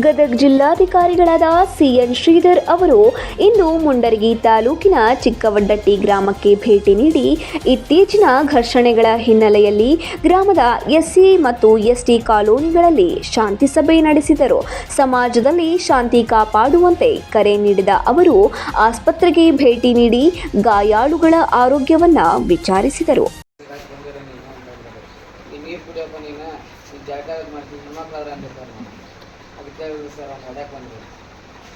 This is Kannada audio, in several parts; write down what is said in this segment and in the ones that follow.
ಗದಗ ಜಿಲ್ಲಾಧಿಕಾರಿಗಳಾದ ಸಿಎನ್ ಶ್ರೀಧರ್ ಅವರು ಇಂದು ಮುಂಡರಗಿ ತಾಲೂಕಿನ ಚಿಕ್ಕವಡ್ಡಟ್ಟಿ ಗ್ರಾಮಕ್ಕೆ ಭೇಟಿ ನೀಡಿ ಇತ್ತೀಚಿನ ಘರ್ಷಣೆಗಳ ಹಿನ್ನೆಲೆಯಲ್ಲಿ ಗ್ರಾಮದ ಎಸ್ಸಿ ಮತ್ತು ಎಸ್ಟಿ ಕಾಲೋನಿಗಳಲ್ಲಿ ಶಾಂತಿ ಸಭೆ ನಡೆಸಿದರು. ಸಮಾಜದಲ್ಲಿ ಶಾಂತಿ ಕಾಪಾಡುವಂತೆ ಕರೆ ನೀಡಿದ ಅವರು ಆಸ್ಪತ್ರೆಗೆ ಭೇಟಿ ನೀಡಿ ಗಾಯಾಳುಗಳ ಆರೋಗ್ಯವನ್ನ ವಿಚಾರಿಸಿದರು. ಅದಕ್ಕೆ ಸರ್ ಅವ್ನು ಹೊಡ್ಯಕ್ಕೆ ಬಂದರು.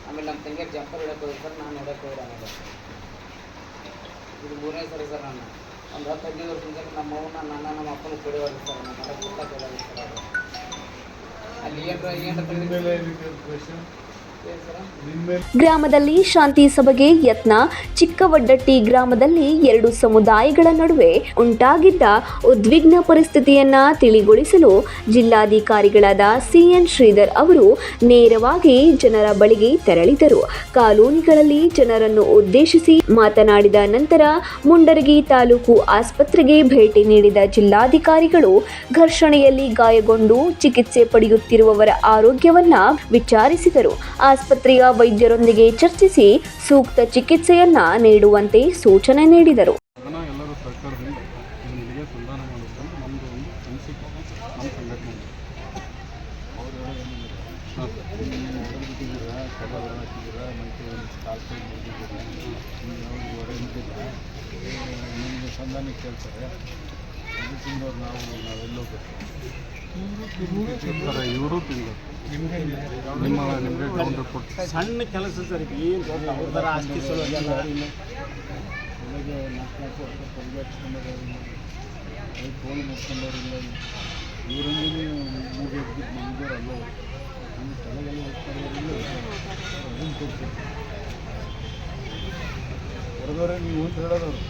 ಆಮೇಲೆ ನಮ್ಮ ತಂಗಿಯರು ಜಂಪರ್ ಹೊಡ್ಯಕ್ಕೆ ಹೋಗಿ ಸರ್ ನಾನು ಹೊಡ್ಯಕ್ಕೆ ಹೋಗಿ ಆಮೇಲೆ ಇದು 3ನೇ ಸರಿ ಸರ್. ನಾನು ಒಂದು 10-15 ವರ್ಷ ಮುಂಚೆ ನಮ್ಮ ನಮ್ಮ ಅಪ್ಪನ ಕೊಡೋದು ಸರ್. ನಮ್ಮ ಮನೆ ಕೊಡ್ತಾ ಕೊಡೋದು ಸರ್. ಅಲ್ಲಿ ಗ್ರಾಮದಲ್ಲಿ ಶಾಂತಿ ಸಭೆಗೆ ಯತ್ನ. ಚಿಕ್ಕವಡ್ಡಟ್ಟಿ ಗ್ರಾಮದಲ್ಲಿ 2 ಸಮುದಾಯಗಳ ನಡುವೆ ಉಂಟಾಗಿದ್ದ ಉದ್ವಿಗ್ನ ಪರಿಸ್ಥಿತಿಯನ್ನ ತಿಳಿಗೊಳಿಸಲು ಜಿಲ್ಲಾಧಿಕಾರಿಗಳಾದ ಸಿಎನ್ ಶ್ರೀಧರ್ ಅವರು ನೇರವಾಗಿ ಜನರ ಬಳಿಗೆ ತೆರಳಿದರು. ಕಾಲೋನಿಗಳಲ್ಲಿ ಜನರನ್ನು ಉದ್ದೇಶಿಸಿ ಮಾತನಾಡಿದ ನಂತರ ಮುಂಡರಗಿ ತಾಲೂಕು ಆಸ್ಪತ್ರೆಗೆ ಭೇಟಿ ನೀಡಿದ ಜಿಲ್ಲಾಧಿಕಾರಿಗಳು ಘರ್ಷಣೆಯಲ್ಲಿ ಗಾಯಗೊಂಡು ಚಿಕಿತ್ಸೆ ಪಡೆಯುತ್ತಿರುವವರ ಆರೋಗ್ಯವನ್ನ ವಿಚಾರಿಸಿದರು. ಆಸ್ಪತ್ರೆಯ ವೈದ್ಯರೊಂದಿಗೆ ಚರ್ಚಿಸಿ ಸೂಕ್ತ ಚಿಕಿತ್ಸೆಯನ್ನ ನೀಡುವಂತೆ ಸೂಚನೆ ನೀಡಿದರು. ಎಲ್ಲರೂ ಸರ್ಕಾರದಿಂದ ಇದರಿಗೆ ಸಂಧಾನ ಮಾಡುವುದು ನಮ್ಮದು ಒಂದು ಅನಿಸಿಕೆ, ನಮ್ಮ ಸಂಘಟನೆ. ಅವರು ಹೊಡೆದಿದ್ದೀರಾ, ಕಬಾಬ್ ಹಾಕಿದ್ದೀರಾ, ಮೈಕೈ ಕಾಲ್ಕೈ ಮುಗಿದಿದ್ದೀರಾ, ನೀವು ಹೊಡೆದಿದ್ದೀರಾ, ನಿಮಗೆ ಸಂಧಾನಕ್ಕೆ ಕೇಳ್ತಾರೆ. ಅದು ತಿಂದವ್ರು ನಾವೆಲ್ಲೋ ಇವರು ತಿಂದರು. ನಿಮಗೆ ಕೌಂಟರ್ ಕೊಟ್ಟು ಸಣ್ಣ ಕೆಲಸ ಸರ್. ಏನು ಅವ್ರ ಆಸ್ತಿ ಸಲುವಾಗೆಲ್ಲ ಬೆಳಗ್ಗೆ 4 ವರ್ಷ ಪರಿಗಣಿಸ್ಕೊಂಡವ್ರಿಲ್ಲ, ಫೋನ್ ಮುಟ್ಕೊಂಡವ್ರಿಲ್ಲ, ಇವರೊಂದಿಗೆ ಮೂಗಿ ಎದ್ಬಿಟ್ಟು ನಮಗೂ ಅಲ್ಲ ನಮ್ಮ ತಲೆಗೆಲ್ಲ ಹೋಗ್ತಾರಿಲ್ಲ. ಅದನ್ನು ಕೊಡ್ತೀವಿ ಹೊರದವ್ರೆ ನೀವು ಅಂತ ಹೇಳೋದವ್ರು.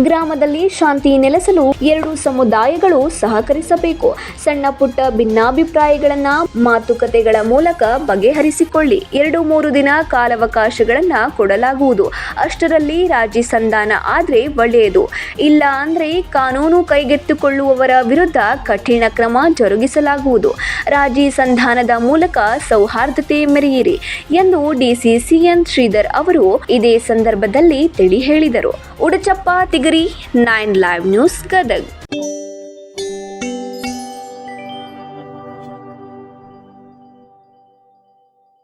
ಗ್ರಾಮದಲ್ಲಿ ಶಾಂತಿ ನೆಲೆಸಲು 2 ಸಮುದಾಯಗಳು ಸಹಕರಿಸಬೇಕು. ಸಣ್ಣ ಪುಟ್ಟ ಭಿನ್ನಾಭಿಪ್ರಾಯಗಳನ್ನ ಮಾತುಕತೆಗಳ ಮೂಲಕ ಬಗೆಹರಿಸಿಕೊಳ್ಳಿ. 2-3 ದಿನ ಕಾಲಾವಕಾಶಗಳನ್ನ ಕೊಡಲಾಗುವುದು. ಅಷ್ಟರಲ್ಲಿ ರಾಜಿ ಸಂಧಾನ ಆದ್ರೆ ಒಳ್ಳೆಯದು. ಇಲ್ಲ ಅಂದ್ರೆ ಕಾನೂನು ಕೈಗೆತ್ತಿಕೊಳ್ಳುವವರ ವಿರುದ್ಧ ಕಠಿಣ ಕ್ರಮ ಜರುಗಿಸಲಾಗುವುದು. ರಾಜಿ ಸಂಧಾನದ ಮೂಲಕ ಸೌಹಾರ್ದತೆ ಮೆರೆಯಿರಿ ಎಂದು ಡಿಸಿ ಸಿಎನ್ ಶ್ರೀಧರ್ ಅವರು ಇದೇ ಸಂದರ್ಭದಲ್ಲಿ ತಿಳಿ ಹೇಳಿದರು. ಉಡಚಪ್ಪ ತಿಗರಿ, 9 ಲೈವ್ ನ್ಯೂಸ್, ಗದಗ.